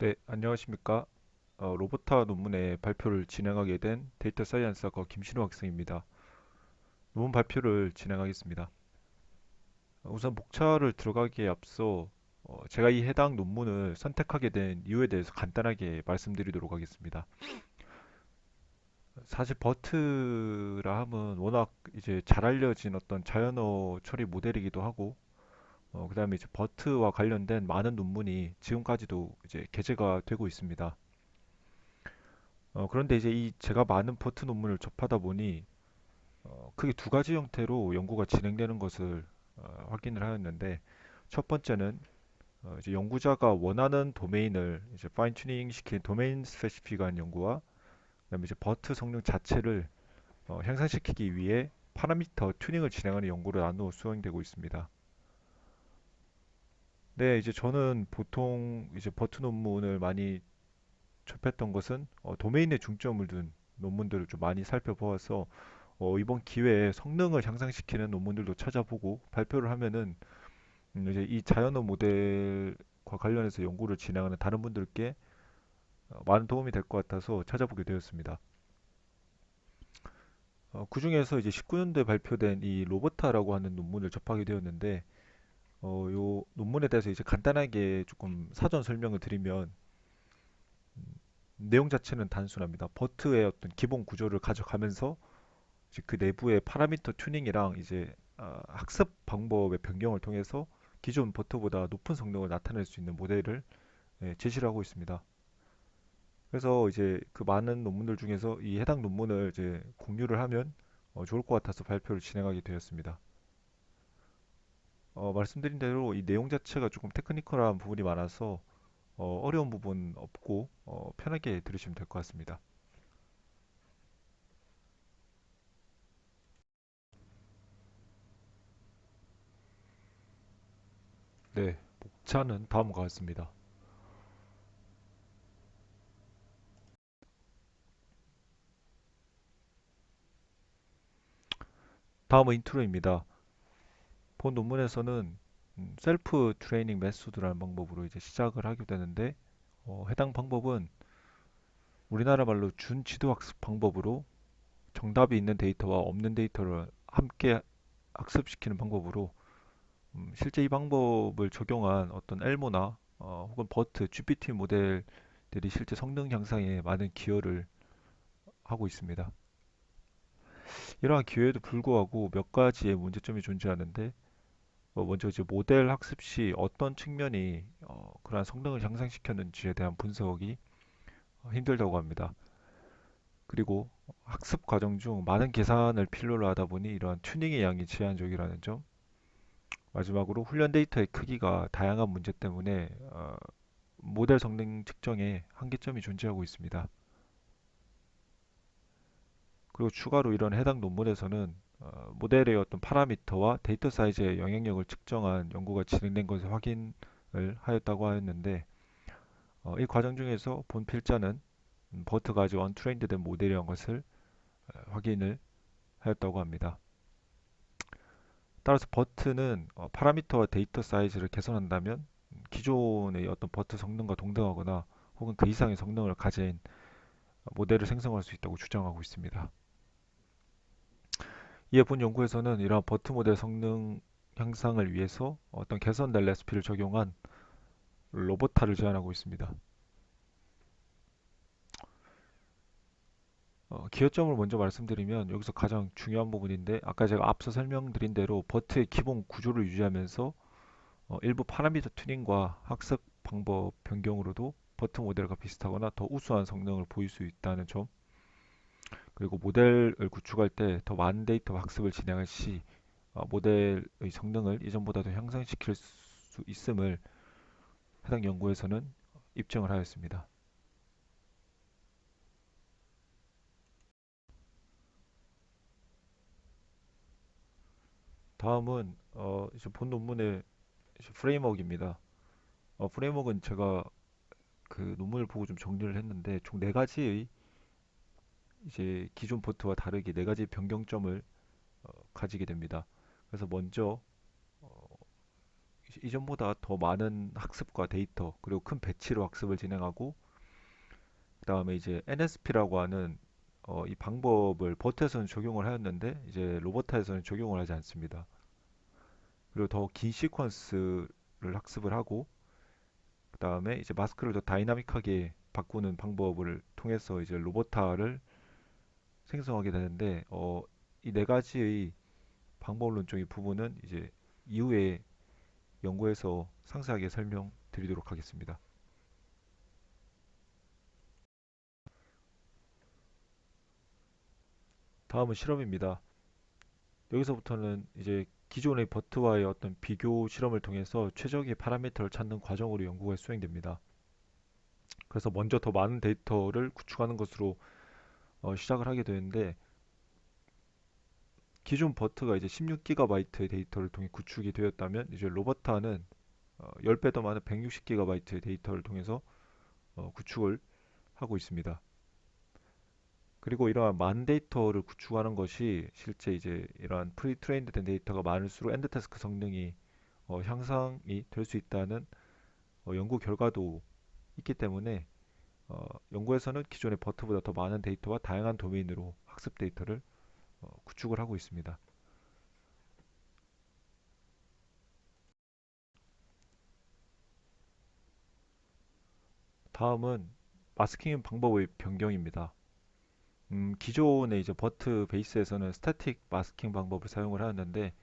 네, 안녕하십니까. 로보타 논문의 발표를 진행하게 된 데이터 사이언스학과 김신우 학생입니다. 논문 발표를 진행하겠습니다. 우선 목차를 들어가기에 앞서 제가 이 해당 논문을 선택하게 된 이유에 대해서 간단하게 말씀드리도록 하겠습니다. 사실 버트라 함은 워낙 이제 잘 알려진 어떤 자연어 처리 모델이기도 하고, 그다음에 이제 버트와 관련된 많은 논문이 지금까지도 이제 게재가 되고 있습니다. 그런데 이제 이 제가 많은 버트 논문을 접하다 보니 크게 두 가지 형태로 연구가 진행되는 것을 확인을 하였는데, 첫 번째는 이제 연구자가 원하는 도메인을 이제 파인 튜닝 시킨 도메인 스페시픽한 연구와, 그다음에 이제 버트 성능 자체를 향상시키기 위해 파라미터 튜닝을 진행하는 연구로 나누어 수행되고 있습니다. 네, 이제 저는 보통 이제 버트 논문을 많이 접했던 것은 도메인에 중점을 둔 논문들을 좀 많이 살펴보아서 이번 기회에 성능을 향상시키는 논문들도 찾아보고 발표를 하면은 이제 이 자연어 모델과 관련해서 연구를 진행하는 다른 분들께 많은 도움이 될 것 같아서 찾아보게 되었습니다. 그중에서 이제 19년도에 발표된 이 로버타라고 하는 논문을 접하게 되었는데, 요 논문에 대해서 이제 간단하게 조금 사전 설명을 드리면, 내용 자체는 단순합니다. 버트의 어떤 기본 구조를 가져가면서 이제 그 내부의 파라미터 튜닝이랑 이제 학습 방법의 변경을 통해서 기존 버터보다 높은 성능을 나타낼 수 있는 모델을 제시를 하고 있습니다. 그래서 이제 그 많은 논문들 중에서 이 해당 논문을 이제 공유를 하면 좋을 것 같아서 발표를 진행하게 되었습니다. 말씀드린 대로 이 내용 자체가 조금 테크니컬한 부분이 많아서 어려운 부분 없고 편하게 들으시면 될 것 같습니다. 네, 목차는 다음과 같습니다. 다음은 인트로입니다. 본 논문에서는 셀프 트레이닝 메소드라는 방법으로 이제 시작을 하게 되는데, 해당 방법은 우리나라 말로 준지도 학습 방법으로 정답이 있는 데이터와 없는 데이터를 함께 학습시키는 방법으로, 실제 이 방법을 적용한 어떤 엘모나 혹은 버트, GPT 모델들이 실제 성능 향상에 많은 기여를 하고 있습니다. 이러한 기여에도 불구하고 몇 가지의 문제점이 존재하는데, 먼저 이제 모델 학습 시 어떤 측면이 그러한 성능을 향상시켰는지에 대한 분석이 힘들다고 합니다. 그리고 학습 과정 중 많은 계산을 필요로 하다 보니 이러한 튜닝의 양이 제한적이라는 점, 마지막으로 훈련 데이터의 크기가 다양한 문제 때문에 모델 성능 측정에 한계점이 존재하고 있습니다. 그리고 추가로 이런 해당 논문에서는 모델의 어떤 파라미터와 데이터 사이즈의 영향력을 측정한 연구가 진행된 것을 확인을 하였다고 하였는데, 이 과정 중에서 본 필자는 버트가 아직 언트레인드 된 모델이란 것을 확인을 하였다고 합니다. 따라서 버트는 파라미터와 데이터 사이즈를 개선한다면 기존의 어떤 버트 성능과 동등하거나 혹은 그 이상의 성능을 가진 모델을 생성할 수 있다고 주장하고 있습니다. 이에 본 연구에서는 이러한 버트 모델 성능 향상을 위해서 어떤 개선된 레시피를 적용한 로보타를 제안하고 있습니다. 기여점을 먼저 말씀드리면 여기서 가장 중요한 부분인데, 아까 제가 앞서 설명드린 대로 버트의 기본 구조를 유지하면서 일부 파라미터 튜닝과 학습 방법 변경으로도 버트 모델과 비슷하거나 더 우수한 성능을 보일 수 있다는 점, 그리고 모델을 구축할 때 더 많은 데이터 학습을 진행할 시 모델의 성능을 이전보다 도 향상시킬 수 있음을 해당 연구에서는 입증을 하였습니다. 다음은 이제 본 논문의 이제 프레임워크입니다. 프레임워크는 제가 그 논문을 보고 좀 정리를 했는데 총 네 가지의 이제 기존 보트와 다르게 네 가지 변경점을 가지게 됩니다. 그래서 먼저 이전보다 더 많은 학습과 데이터 그리고 큰 배치로 학습을 진행하고 그다음에 이제 NSP라고 하는 이 방법을 버트에서는 적용을 하였는데 이제 로버타에서는 적용을 하지 않습니다. 그리고 더 긴 시퀀스를 학습을 하고 그다음에 이제 마스크를 더 다이나믹하게 바꾸는 방법을 통해서 이제 로보타를 생성하게 되는데 이 네 가지의 방법론적인 부분은 이제 이후에 연구에서 상세하게 설명드리도록 하겠습니다. 다음은 실험입니다. 여기서부터는 이제 기존의 버트와의 어떤 비교 실험을 통해서 최적의 파라미터를 찾는 과정으로 연구가 수행됩니다. 그래서 먼저 더 많은 데이터를 구축하는 것으로 시작을 하게 되는데 기존 버트가 이제 16GB의 데이터를 통해 구축이 되었다면 이제 로버타는 10배 더 많은 160GB의 데이터를 통해서 구축을 하고 있습니다. 그리고 이러한 많은 데이터를 구축하는 것이 실제 이제 이러한 프리 트레인드 된 데이터가 많을수록 엔드 태스크 성능이 향상이 될 수 있다는 연구 결과도 있기 때문에 연구에서는 기존의 버트보다 더 많은 데이터와 다양한 도메인으로 학습 데이터를 구축을 하고 있습니다. 다음은 마스킹 방법의 변경입니다. 기존의 이제 버트 베이스에서는 스태틱 마스킹 방법을 사용을 하였는데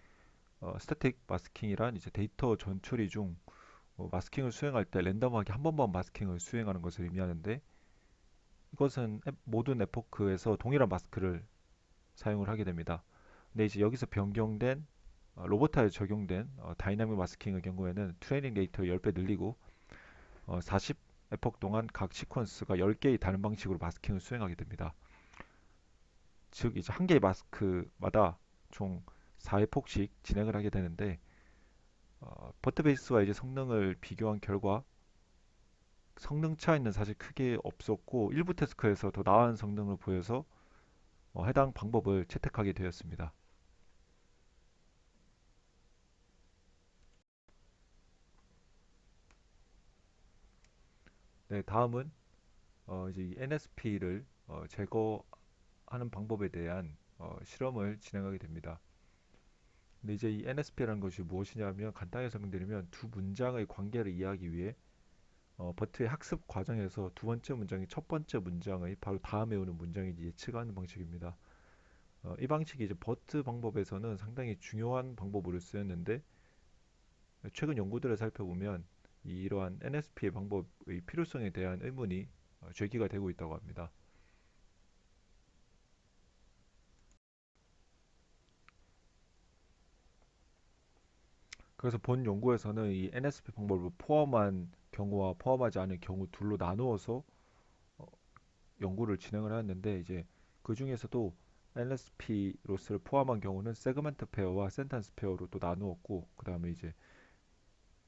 스태틱 마스킹이란 이제 데이터 전처리 중 마스킹을 수행할 때 랜덤하게 한 번만 마스킹을 수행하는 것을 의미하는데 이것은 모든 에포크에서 동일한 마스크를 사용을 하게 됩니다. 근데 이제 여기서 변경된 로보타에 적용된 다이나믹 마스킹의 경우에는 트레이닝 데이터 10배 늘리고 40 에포크 동안 각 시퀀스가 10개의 다른 방식으로 마스킹을 수행하게 됩니다. 즉 이제 한 개의 마스크마다 총 4회폭씩 진행을 하게 되는데 버트 베이스와 이제 성능을 비교한 결과 성능 차이는 사실 크게 없었고 일부 태스크에서 더 나은 성능을 보여서 해당 방법을 채택하게 되었습니다. 네, 다음은 이제 이 NSP를 제거하는 방법에 대한 실험을 진행하게 됩니다. 근데 이제 이 NSP라는 것이 무엇이냐면 간단하게 설명드리면 두 문장의 관계를 이해하기 위해 버트의 학습 과정에서 두 번째 문장이 첫 번째 문장의 바로 다음에 오는 문장인지 예측하는 방식입니다. 이 방식이 이제 버트 방법에서는 상당히 중요한 방법으로 쓰였는데 최근 연구들을 살펴보면 이러한 NSP의 방법의 필요성에 대한 의문이 제기가 되고 있다고 합니다. 그래서 본 연구에서는 이 NSP 방법을 포함한 경우와 포함하지 않은 경우 둘로 나누어서 어, 연구를 진행을 하였는데 이제 그 중에서도 NSP 로스를 포함한 경우는 세그먼트 페어와 센턴스 페어로 또 나누었고 그 다음에 이제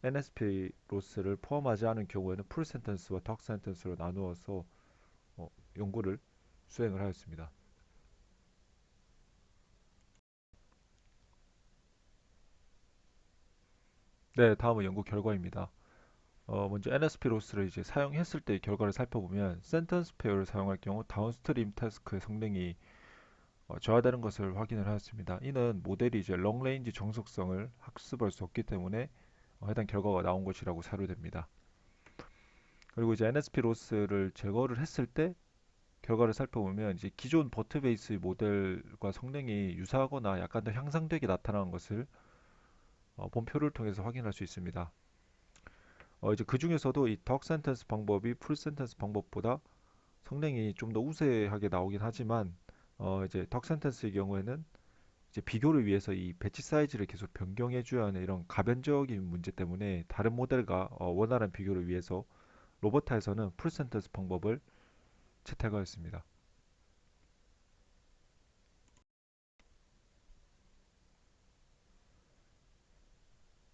NSP 로스를 포함하지 않은 경우에는 풀 센턴스와 덕 센턴스로 나누어서 연구를 수행을 하였습니다. 네, 다음은 연구 결과입니다. 먼저 NSP 로스를 이제 사용했을 때의 결과를 살펴보면 센턴스 페어를 사용할 경우 다운스트림 태스크의 성능이 저하되는 것을 확인을 하였습니다. 이는 모델이 이제 롱레인지 정속성을 학습할 수 없기 때문에 해당 결과가 나온 것이라고 사료됩니다. 그리고 이제 NSP 로스를 제거를 했을 때 결과를 살펴보면 이제 기존 버트 베이스 모델과 성능이 유사하거나 약간 더 향상되게 나타나는 것을 본표를 통해서 확인할 수 있습니다. 이제 그 중에서도 이 덕 센텐스 방법이 풀 센텐스 방법보다 성능이 좀 더 우세하게 나오긴 하지만 이제 덕 센텐스의 경우에는 이제 비교를 위해서 이 배치 사이즈를 계속 변경해 줘야 하는 이런 가변적인 문제 때문에 다른 모델과 원활한 비교를 위해서 로버타에서는 풀 센텐스 방법을 채택하였습니다.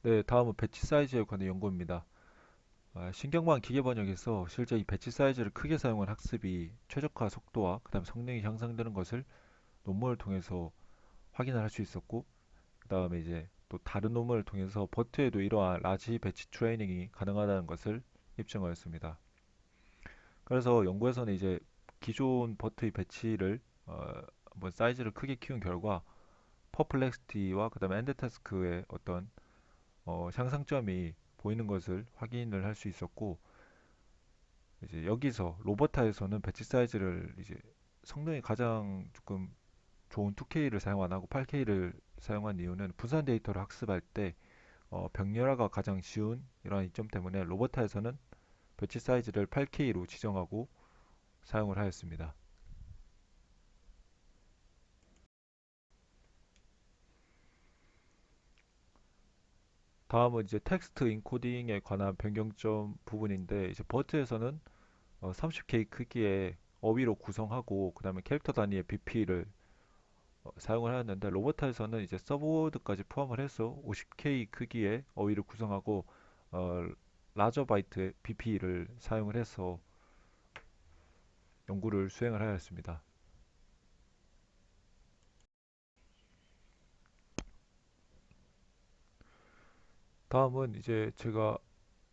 네, 다음은 배치 사이즈에 관한 연구입니다. 신경망 기계 번역에서 실제 이 배치 사이즈를 크게 사용한 학습이 최적화 속도와 그다음 성능이 향상되는 것을 논문을 통해서 확인을 할 수 있었고, 그다음에 이제 또 다른 논문을 통해서 버트에도 이러한 라지 배치 트레이닝이 가능하다는 것을 입증하였습니다. 그래서 연구에서는 이제 기존 버트의 배치를 한번 사이즈를 크게 키운 결과 퍼플렉스티와 그다음에 엔드태스크의 어떤 향상점이 보이는 것을 확인을 할 수 있었고, 이제 여기서 로버타에서는 배치 사이즈를 이제 성능이 가장 조금 좋은 2K를 사용 안 하고 8K를 사용한 이유는 분산 데이터를 학습할 때 병렬화가 가장 쉬운 이러한 이점 때문에 로버타에서는 배치 사이즈를 8K로 지정하고 사용을 하였습니다. 다음은 이제 텍스트 인코딩에 관한 변경점 부분인데, 이제 버트에서는 30K 크기의 어휘로 구성하고 그다음에 캐릭터 단위의 BP를 사용을 하였는데, 로버타에서는 이제 서브워드까지 포함을 해서 50K 크기의 어휘를 구성하고 어, 라저 바이트의 BP를 사용을 해서 연구를 수행을 하였습니다. 다음은 이제 제가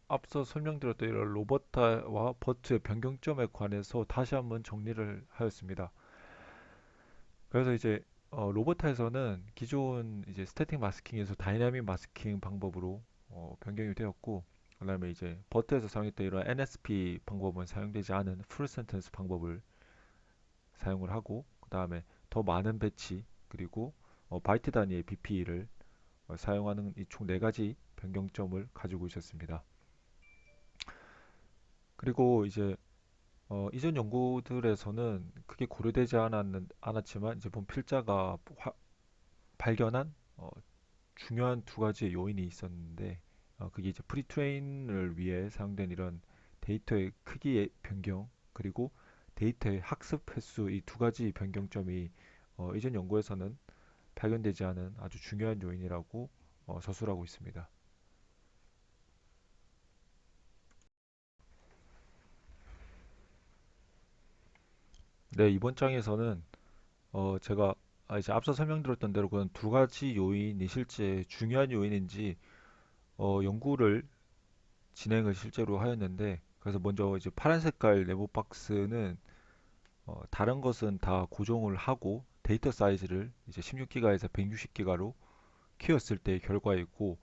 앞서 설명드렸던 이런 로버타와 버트의 변경점에 관해서 다시 한번 정리를 하였습니다. 그래서 이제 로버타에서는 기존 이제 스태틱 마스킹에서 다이나믹 마스킹 방법으로 변경이 되었고, 그다음에 이제 버트에서 사용했던 이런 NSP 방법은 사용되지 않은 풀 센텐스 방법을 사용을 하고, 그다음에 더 많은 배치 그리고 바이트 단위의 BP를 사용하는 이 총 네 가지 변경점을 가지고 있었습니다. 그리고 이제 이전 연구들에서는 크게 고려되지 않았지만 이제 본 필자가 발견한 중요한 두 가지 요인이 있었는데, 그게 이제 프리트레인을 위해 사용된 이런 데이터의 크기의 변경 그리고 데이터의 학습 횟수, 이 두 가지 변경점이 이전 연구에서는 발견되지 않은 아주 중요한 요인이라고 서술하고 있습니다. 네, 이번 장에서는 제가 이제 앞서 설명드렸던 대로 그런 두 가지 요인이 실제 중요한 요인인지 연구를 진행을 실제로 하였는데, 그래서 먼저 이제 파란 색깔 네모 박스는 다른 것은 다 고정을 하고 데이터 사이즈를 이제 16기가에서 160기가로 키웠을 때의 결과이고,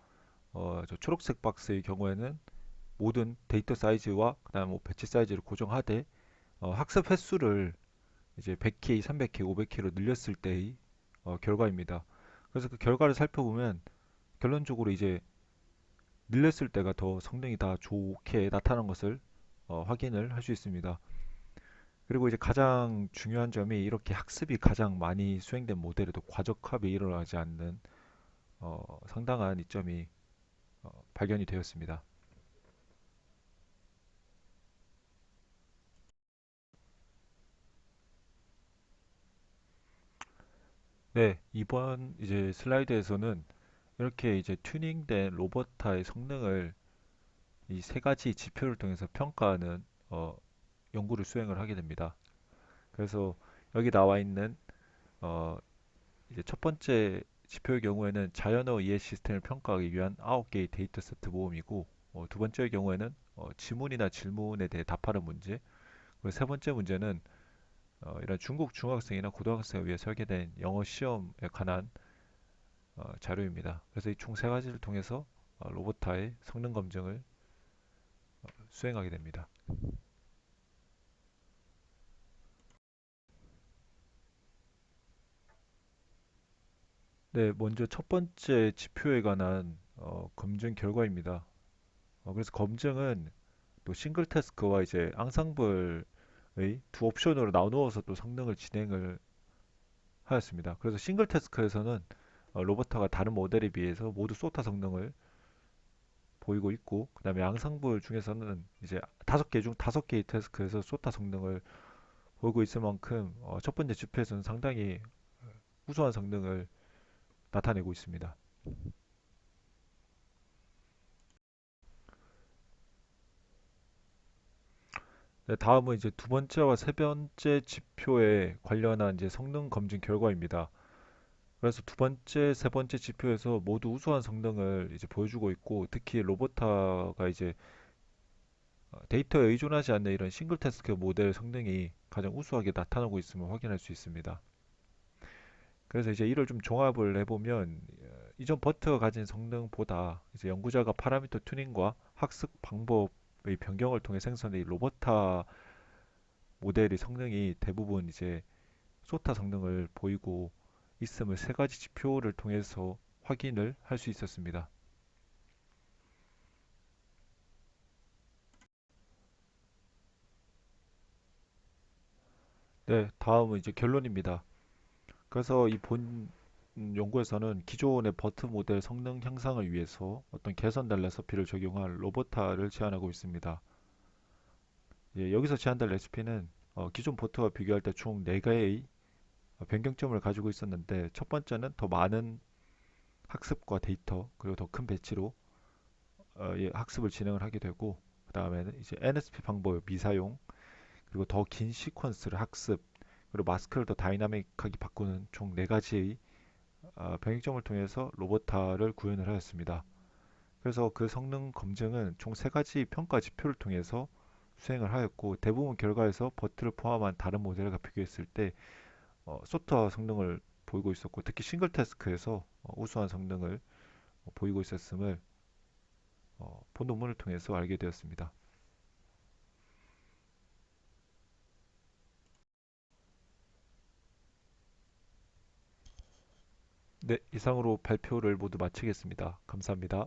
저 초록색 박스의 경우에는 모든 데이터 사이즈와 그다음 뭐 배치 사이즈를 고정하되 학습 횟수를 이제 100K, 300K, 500K로 늘렸을 때의 결과입니다. 그래서 그 결과를 살펴보면 결론적으로 이제 늘렸을 때가 더 성능이 다 좋게 나타난 것을 확인을 할 수 있습니다. 그리고 이제 가장 중요한 점이 이렇게 학습이 가장 많이 수행된 모델에도 과적합이 일어나지 않는 상당한 이점이 발견이 되었습니다. 네, 이번 이제 슬라이드에서는 이렇게 이제 튜닝된 로버타의 성능을 이 세 가지 지표를 통해서 평가하는 연구를 수행을 하게 됩니다. 그래서 여기 나와 있는 어, 이제 첫 번째 지표의 경우에는 자연어 이해 시스템을 평가하기 위한 9개의 데이터 세트 모음이고, 두 번째의 경우에는 지문이나 질문에 대해 답하는 문제, 그리고 세 번째 문제는 이런 중국 중학생이나 고등학생을 위해 설계된 영어 시험에 관한 자료입니다. 그래서 이 총 세 가지를 통해서 로보타의 성능 검증을 수행하게 됩니다. 네, 먼저 첫 번째 지표에 관한 검증 결과입니다. 그래서 검증은 또 싱글 태스크와 이제 앙상블의 두 옵션으로 나누어서 또 성능을 진행을 하였습니다. 그래서 싱글 태스크에서는 로버타가 다른 모델에 비해서 모두 소타 성능을 보이고 있고, 그다음에 앙상블 중에서는 이제 5개 중 5개의 태스크에서 소타 성능을 보이고 있을 만큼 첫 번째 지표에서는 상당히 우수한 성능을 나타내고 있습니다. 네, 다음은 이제 두 번째와 세 번째 지표에 관련한 이제 성능 검증 결과입니다. 그래서 두 번째, 세 번째 지표에서 모두 우수한 성능을 이제 보여주고 있고, 특히 로보타가 이제 데이터에 의존하지 않는 이런 싱글 태스크 모델 성능이 가장 우수하게 나타나고 있음을 확인할 수 있습니다. 그래서 이제 이를 좀 종합을 해보면 이전 버트가 가진 성능보다 이제 연구자가 파라미터 튜닝과 학습 방법의 변경을 통해 생성된 이 로버타 모델의 성능이 대부분 이제 소타 성능을 보이고 있음을 세 가지 지표를 통해서 확인을 할 수 있었습니다. 네, 다음은 이제 결론입니다. 그래서 이 본 연구에서는 기존의 버트 모델 성능 향상을 위해서 어떤 개선된 레시피를 적용한 로보타를 제안하고 있습니다. 예, 여기서 제안된 레시피는 기존 버트와 비교할 때 총 4개의 변경점을 가지고 있었는데, 첫 번째는 더 많은 학습과 데이터 그리고 더 큰 배치로 예, 학습을 진행을 하게 되고, 그 다음에는 이제 NSP 방법의 미사용, 그리고 더 긴 시퀀스를 학습, 그리고 마스크를 더 다이나믹하게 바꾸는 총 4가지의 변경점을 통해서 로보타를 구현을 하였습니다. 그래서 그 성능 검증은 총 3가지 평가 지표를 통해서 수행을 하였고, 대부분 결과에서 버트를 포함한 다른 모델과 비교했을 때 소프트웨어 성능을 보이고 있었고, 특히 싱글 태스크에서 우수한 성능을 보이고 있었음을 본 논문을 통해서 알게 되었습니다. 네, 이상으로 발표를 모두 마치겠습니다. 감사합니다.